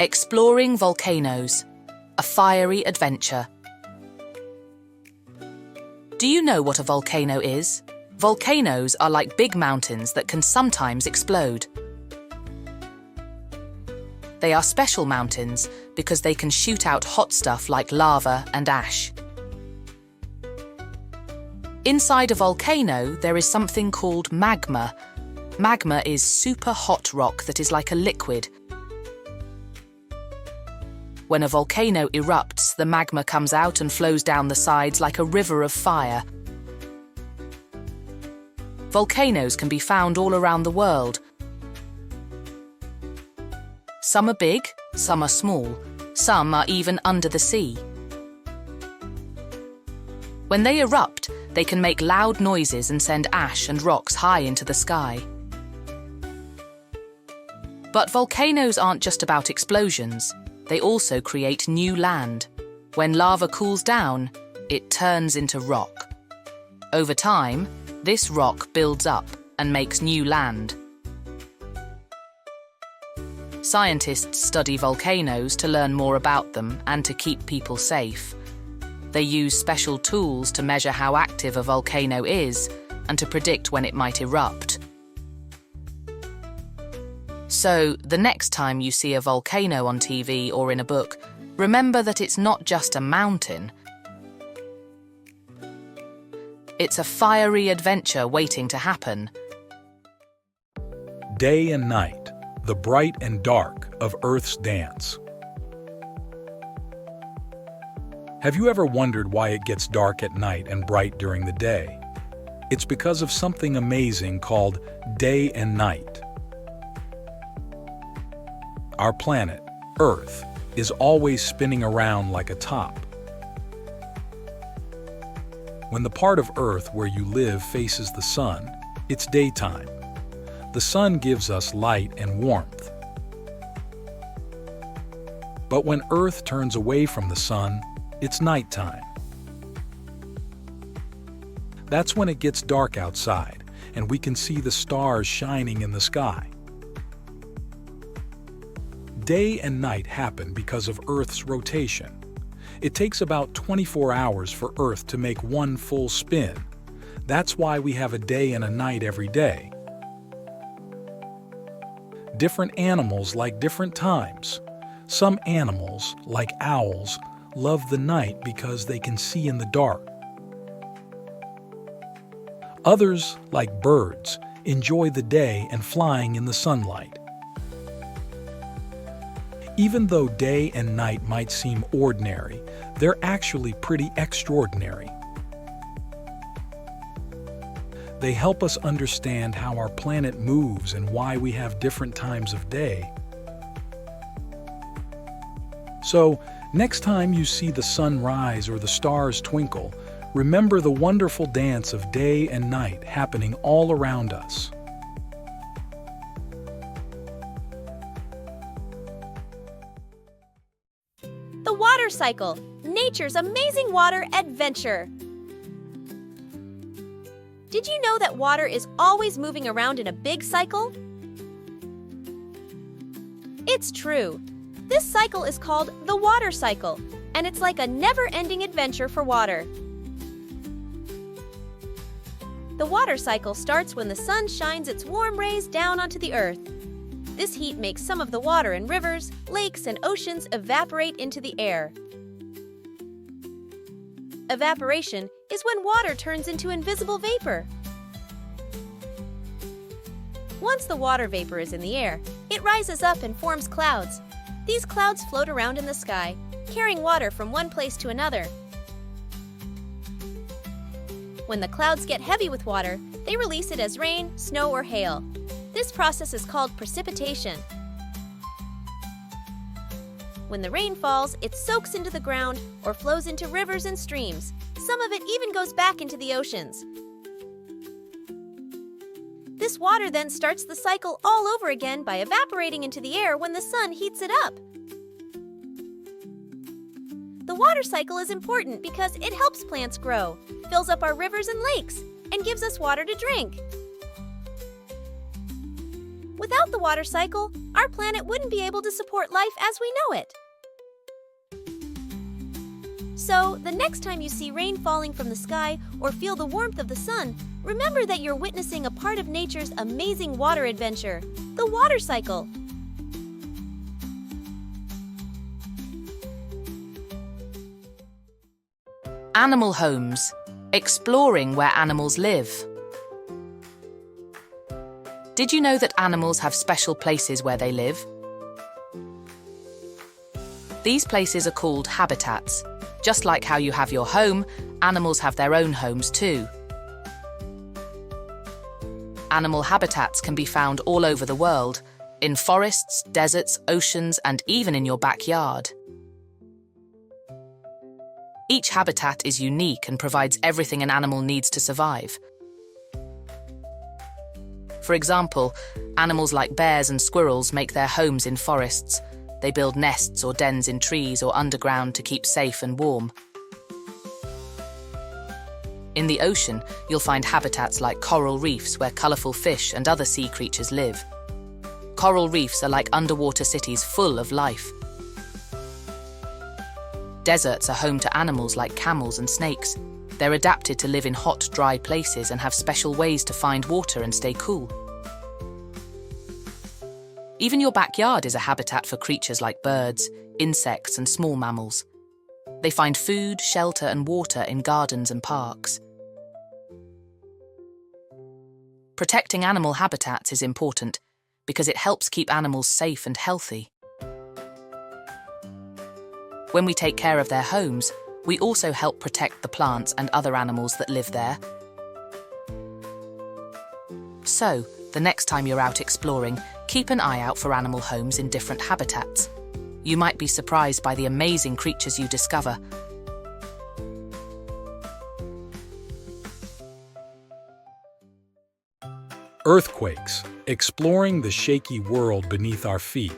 Exploring volcanoes, a fiery adventure. Do you know what a volcano is? Volcanoes are like big mountains that can sometimes explode. They are special mountains because they can shoot out hot stuff like lava and ash. Inside a volcano, there is something called magma. Magma is super hot rock that is like a liquid. When a volcano erupts, the magma comes out and flows down the sides like a river of fire. Volcanoes can be found all around the world. Some are big, some are small, some are even under the sea. When they erupt, they can make loud noises and send ash and rocks high into the sky. But volcanoes aren't just about explosions. They also create new land. When lava cools down, it turns into rock. Over time, this rock builds up and makes new land. Scientists study volcanoes to learn more about them and to keep people safe. They use special tools to measure how active a volcano is and to predict when it might erupt. So, the next time you see a volcano on TV or in a book, remember that it's not just a mountain. It's a fiery adventure waiting to happen. Day and night, the bright and dark of Earth's dance. Have you ever wondered why it gets dark at night and bright during the day? It's because of something amazing called day and night. Our planet, Earth, is always spinning around like a top. When the part of Earth where you live faces the sun, it's daytime. The sun gives us light and warmth. But when Earth turns away from the sun, it's nighttime. That's when it gets dark outside, and we can see the stars shining in the sky. Day and night happen because of Earth's rotation. It takes about 24 hours for Earth to make one full spin. That's why we have a day and a night every day. Different animals like different times. Some animals, like owls, love the night because they can see in the dark. Others, like birds, enjoy the day and flying in the sunlight. Even though day and night might seem ordinary, they're actually pretty extraordinary. They help us understand how our planet moves and why we have different times of day. So, next time you see the sun rise or the stars twinkle, remember the wonderful dance of day and night happening all around us. The Water Cycle, nature's amazing water adventure. Did you know that water is always moving around in a big cycle? It's true. This cycle is called the water cycle, and it's like a never-ending adventure for water. The water cycle starts when the sun shines its warm rays down onto the earth. This heat makes some of the water in rivers, lakes, and oceans evaporate into the air. Evaporation is when water turns into invisible vapor. Once the water vapor is in the air, it rises up and forms clouds. These clouds float around in the sky, carrying water from one place to another. When the clouds get heavy with water, they release it as rain, snow, or hail. This process is called precipitation. When the rain falls, it soaks into the ground or flows into rivers and streams. Some of it even goes back into the oceans. This water then starts the cycle all over again by evaporating into the air when the sun heats it up. The water cycle is important because it helps plants grow, fills up our rivers and lakes, and gives us water to drink. Without the water cycle, our planet wouldn't be able to support life as we know it. So, the next time you see rain falling from the sky or feel the warmth of the sun, remember that you're witnessing a part of nature's amazing water adventure, the water cycle. Animal homes, exploring where animals live. Did you know that animals have special places where they live? These places are called habitats. Just like how you have your home, animals have their own homes too. Animal habitats can be found all over the world, in forests, deserts, oceans, and even in your backyard. Each habitat is unique and provides everything an animal needs to survive. For example, animals like bears and squirrels make their homes in forests. They build nests or dens in trees or underground to keep safe and warm. In the ocean, you'll find habitats like coral reefs where colourful fish and other sea creatures live. Coral reefs are like underwater cities full of life. Deserts are home to animals like camels and snakes. They're adapted to live in hot, dry places and have special ways to find water and stay cool. Even your backyard is a habitat for creatures like birds, insects, and small mammals. They find food, shelter, and water in gardens and parks. Protecting animal habitats is important because it helps keep animals safe and healthy. When we take care of their homes, we also help protect the plants and other animals that live there. So, the next time you're out exploring, keep an eye out for animal homes in different habitats. You might be surprised by the amazing creatures you discover. Earthquakes, exploring the shaky world beneath our feet.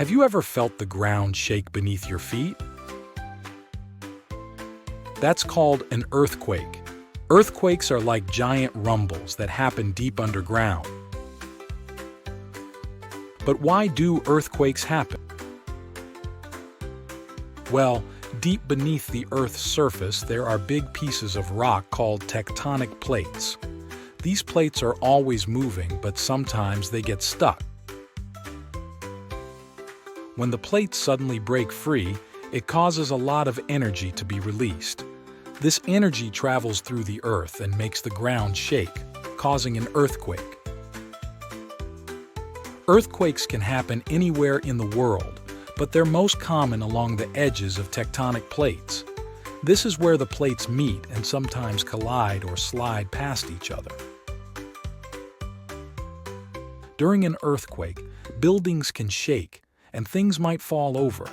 Have you ever felt the ground shake beneath your feet? That's called an earthquake. Earthquakes are like giant rumbles that happen deep underground. But why do earthquakes happen? Well, deep beneath the Earth's surface, there are big pieces of rock called tectonic plates. These plates are always moving, but sometimes they get stuck. When the plates suddenly break free, it causes a lot of energy to be released. This energy travels through the earth and makes the ground shake, causing an earthquake. Earthquakes can happen anywhere in the world, but they're most common along the edges of tectonic plates. This is where the plates meet and sometimes collide or slide past each other. During an earthquake, buildings can shake and things might fall over.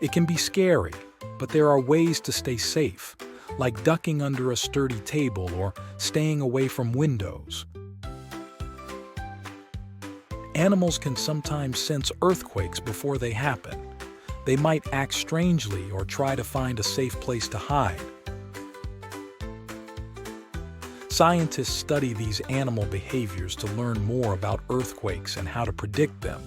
It can be scary, but there are ways to stay safe, like ducking under a sturdy table or staying away from windows. Animals can sometimes sense earthquakes before they happen. They might act strangely or try to find a safe place to hide. Scientists study these animal behaviors to learn more about earthquakes and how to predict them.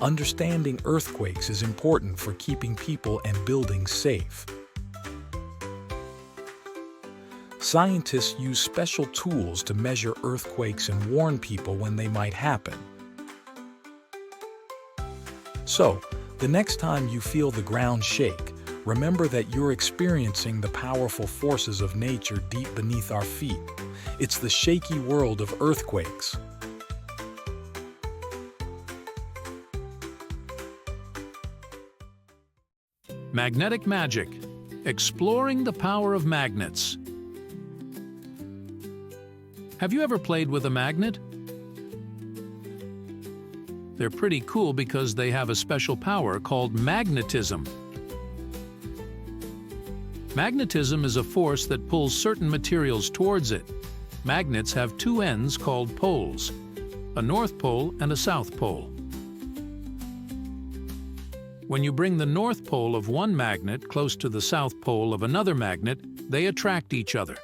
Understanding earthquakes is important for keeping people and buildings safe. Scientists use special tools to measure earthquakes and warn people when they might happen. So, the next time you feel the ground shake, remember that you're experiencing the powerful forces of nature deep beneath our feet. It's the shaky world of earthquakes. Magnetic Magic, exploring the power of magnets. Have you ever played with a magnet? They're pretty cool because they have a special power called magnetism. Magnetism is a force that pulls certain materials towards it. Magnets have two ends called poles, a north pole and a south pole. When you bring the north pole of one magnet close to the south pole of another magnet, they attract each other.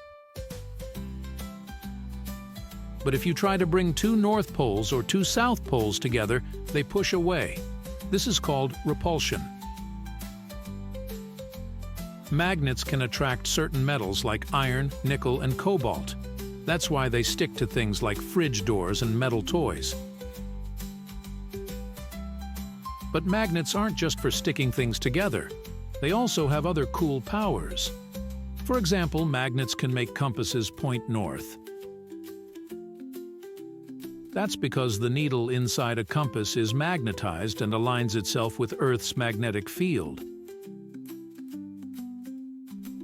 But if you try to bring two north poles or two south poles together, they push away. This is called repulsion. Magnets can attract certain metals like iron, nickel, and cobalt. That's why they stick to things like fridge doors and metal toys. But magnets aren't just for sticking things together. They also have other cool powers. For example, magnets can make compasses point north. That's because the needle inside a compass is magnetized and aligns itself with Earth's magnetic field.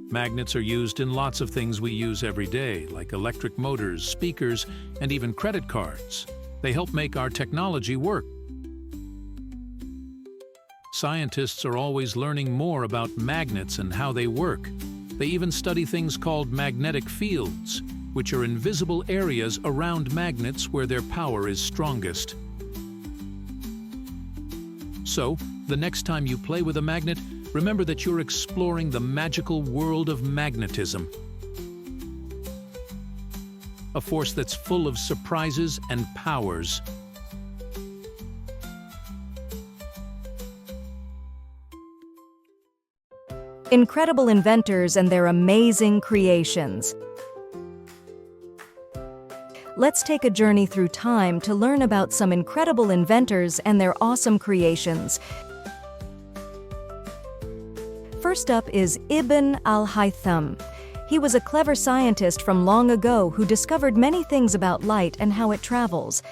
Magnets are used in lots of things we use every day, like electric motors, speakers, and even credit cards. They help make our technology work. Scientists are always learning more about magnets and how they work. They even study things called magnetic fields, which are invisible areas around magnets where their power is strongest. So, the next time you play with a magnet, remember that you're exploring the magical world of magnetism. A force that's full of surprises and powers. Incredible inventors and their amazing creations. Let's take a journey through time to learn about some incredible inventors and their awesome creations. First up is Ibn al-Haytham. He was a clever scientist from long ago who discovered many things about light and how it travels.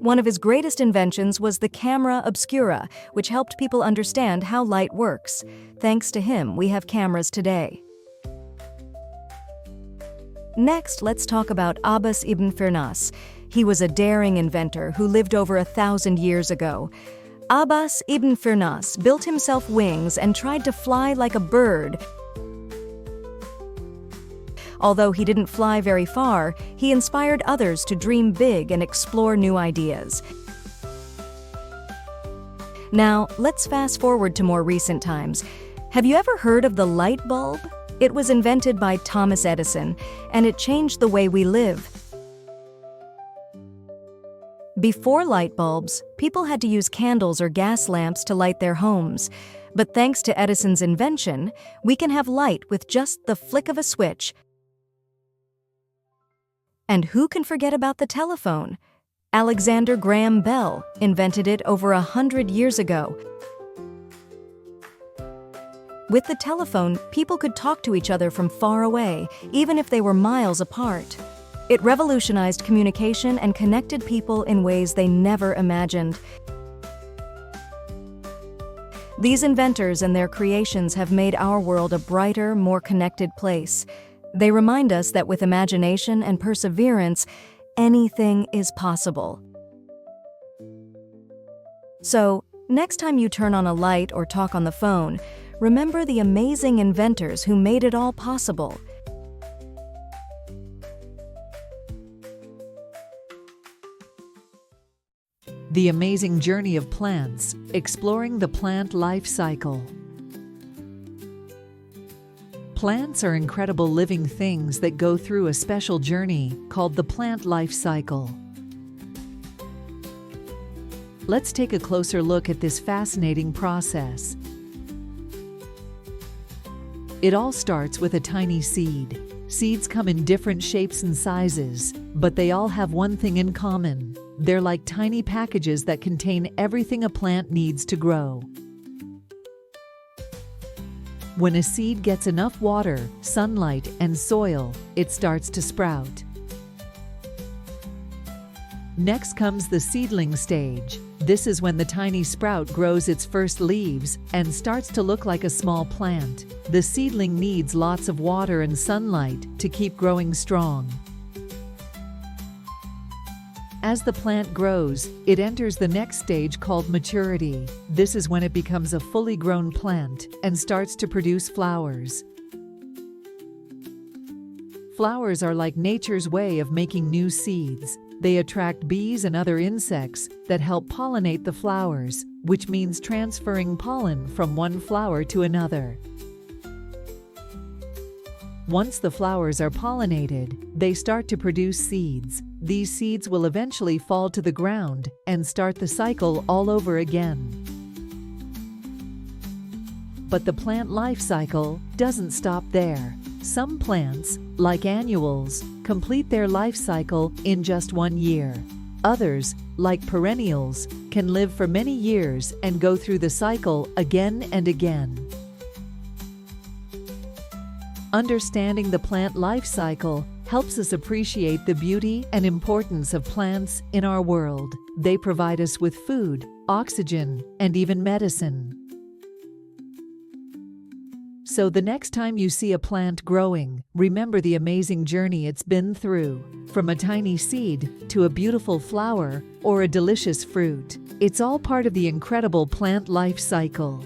One of his greatest inventions was the camera obscura, which helped people understand how light works. Thanks to him, we have cameras today. Next, let's talk about Abbas ibn Firnas. He was a daring inventor who lived over 1,000 years ago. Abbas ibn Firnas built himself wings and tried to fly like a bird. Although he didn't fly very far, he inspired others to dream big and explore new ideas. Now, let's fast forward to more recent times. Have you ever heard of the light bulb? It was invented by Thomas Edison, and it changed the way we live. Before light bulbs, people had to use candles or gas lamps to light their homes. But thanks to Edison's invention, we can have light with just the flick of a switch. And who can forget about the telephone? Alexander Graham Bell invented it over 100 years ago. With the telephone, people could talk to each other from far away, even if they were miles apart. It revolutionized communication and connected people in ways they never imagined. These inventors and their creations have made our world a brighter, more connected place. They remind us that with imagination and perseverance, anything is possible. So, next time you turn on a light or talk on the phone, remember the amazing inventors who made it all possible. The amazing journey of plants, exploring the plant life cycle. Plants are incredible living things that go through a special journey called the plant life cycle. Let's take a closer look at this fascinating process. It all starts with a tiny seed. Seeds come in different shapes and sizes, but they all have one thing in common. They're like tiny packages that contain everything a plant needs to grow. When a seed gets enough water, sunlight, and soil, it starts to sprout. Next comes the seedling stage. This is when the tiny sprout grows its first leaves and starts to look like a small plant. The seedling needs lots of water and sunlight to keep growing strong. As the plant grows, it enters the next stage called maturity. This is when it becomes a fully grown plant and starts to produce flowers. Flowers are like nature's way of making new seeds. They attract bees and other insects that help pollinate the flowers, which means transferring pollen from one flower to another. Once the flowers are pollinated, they start to produce seeds. These seeds will eventually fall to the ground and start the cycle all over again. But the plant life cycle doesn't stop there. Some plants, like annuals, complete their life cycle in just 1 year. Others, like perennials, can live for many years and go through the cycle again and again. Understanding the plant life cycle helps us appreciate the beauty and importance of plants in our world. They provide us with food, oxygen, and even medicine. So the next time you see a plant growing, remember the amazing journey it's been through. From a tiny seed to a beautiful flower or a delicious fruit, it's all part of the incredible plant life cycle.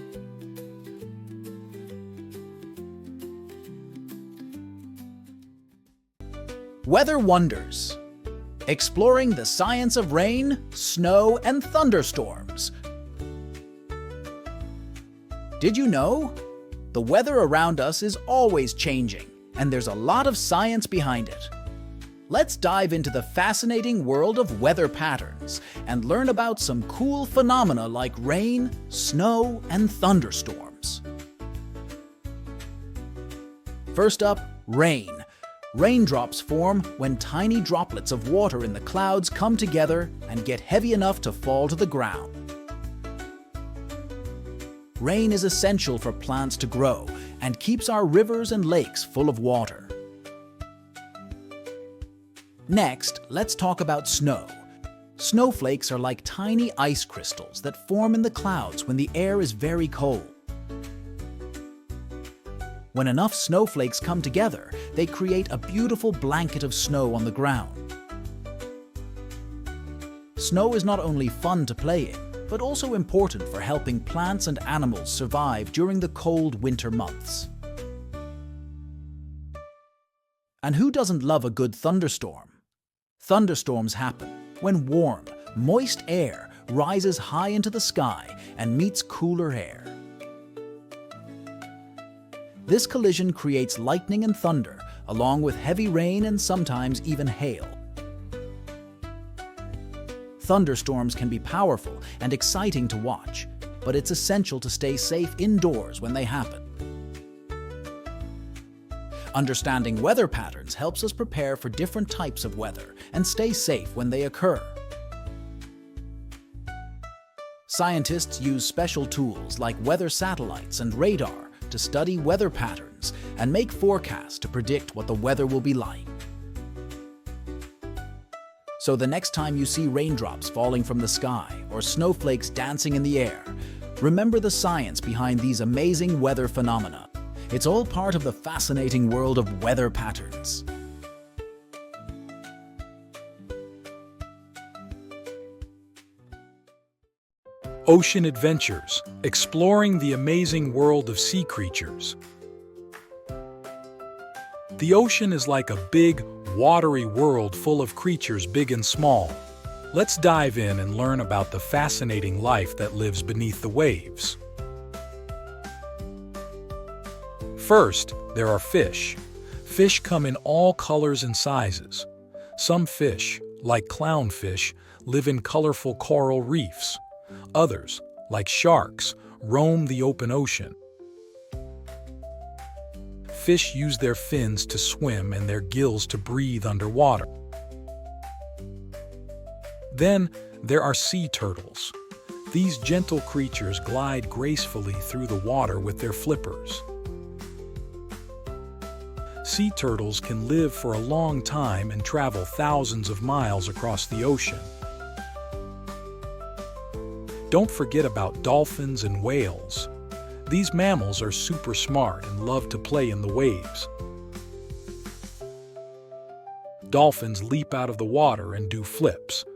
Weather Wonders. Exploring the science of rain, snow, and thunderstorms. Did you know? The weather around us is always changing, and there's a lot of science behind it. Let's dive into the fascinating world of weather patterns and learn about some cool phenomena like rain, snow, and thunderstorms. First up, rain. Raindrops form when tiny droplets of water in the clouds come together and get heavy enough to fall to the ground. Rain is essential for plants to grow and keeps our rivers and lakes full of water. Next, let's talk about snow. Snowflakes are like tiny ice crystals that form in the clouds when the air is very cold. When enough snowflakes come together, they create a beautiful blanket of snow on the ground. Snow is not only fun to play in, but also important for helping plants and animals survive during the cold winter months. And who doesn't love a good thunderstorm? Thunderstorms happen when warm, moist air rises high into the sky and meets cooler air. This collision creates lightning and thunder, along with heavy rain and sometimes even hail. Thunderstorms can be powerful and exciting to watch, but it's essential to stay safe indoors when they happen. Understanding weather patterns helps us prepare for different types of weather and stay safe when they occur. Scientists use special tools like weather satellites and radar to study weather patterns and make forecasts to predict what the weather will be like. So the next time you see raindrops falling from the sky or snowflakes dancing in the air, remember the science behind these amazing weather phenomena. It's all part of the fascinating world of weather patterns. Ocean Adventures, exploring the amazing world of sea creatures. The ocean is like a big, watery world full of creatures big and small. Let's dive in and learn about the fascinating life that lives beneath the waves. First, there are fish. Fish come in all colors and sizes. Some fish, like clownfish, live in colorful coral reefs. Others, like sharks, roam the open ocean. Fish use their fins to swim and their gills to breathe underwater. Then, there are sea turtles. These gentle creatures glide gracefully through the water with their flippers. Sea turtles can live for a long time and travel thousands of miles across the ocean. Don't forget about dolphins and whales. These mammals are super smart and love to play in the waves. Dolphins leap out of the water and do flips,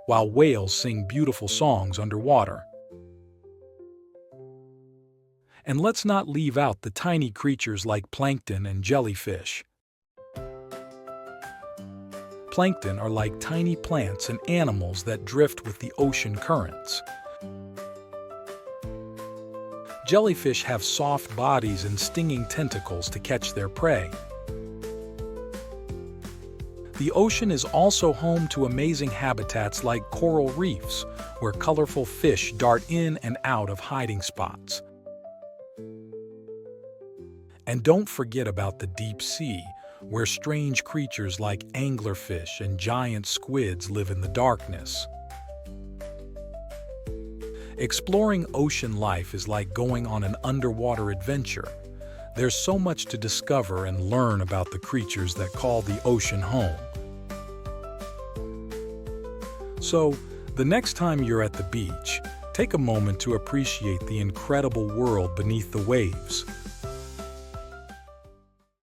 while whales sing beautiful songs underwater. And let's not leave out the tiny creatures like plankton and jellyfish. Plankton are like tiny plants and animals that drift with the ocean currents. Jellyfish have soft bodies and stinging tentacles to catch their prey. The ocean is also home to amazing habitats like coral reefs, where colorful fish dart in and out of hiding spots. And don't forget about the deep sea, where strange creatures like anglerfish and giant squids live in the darkness. Exploring ocean life is like going on an underwater adventure. There's so much to discover and learn about the creatures that call the ocean home. So, the next time you're at the beach, take a moment to appreciate the incredible world beneath the waves.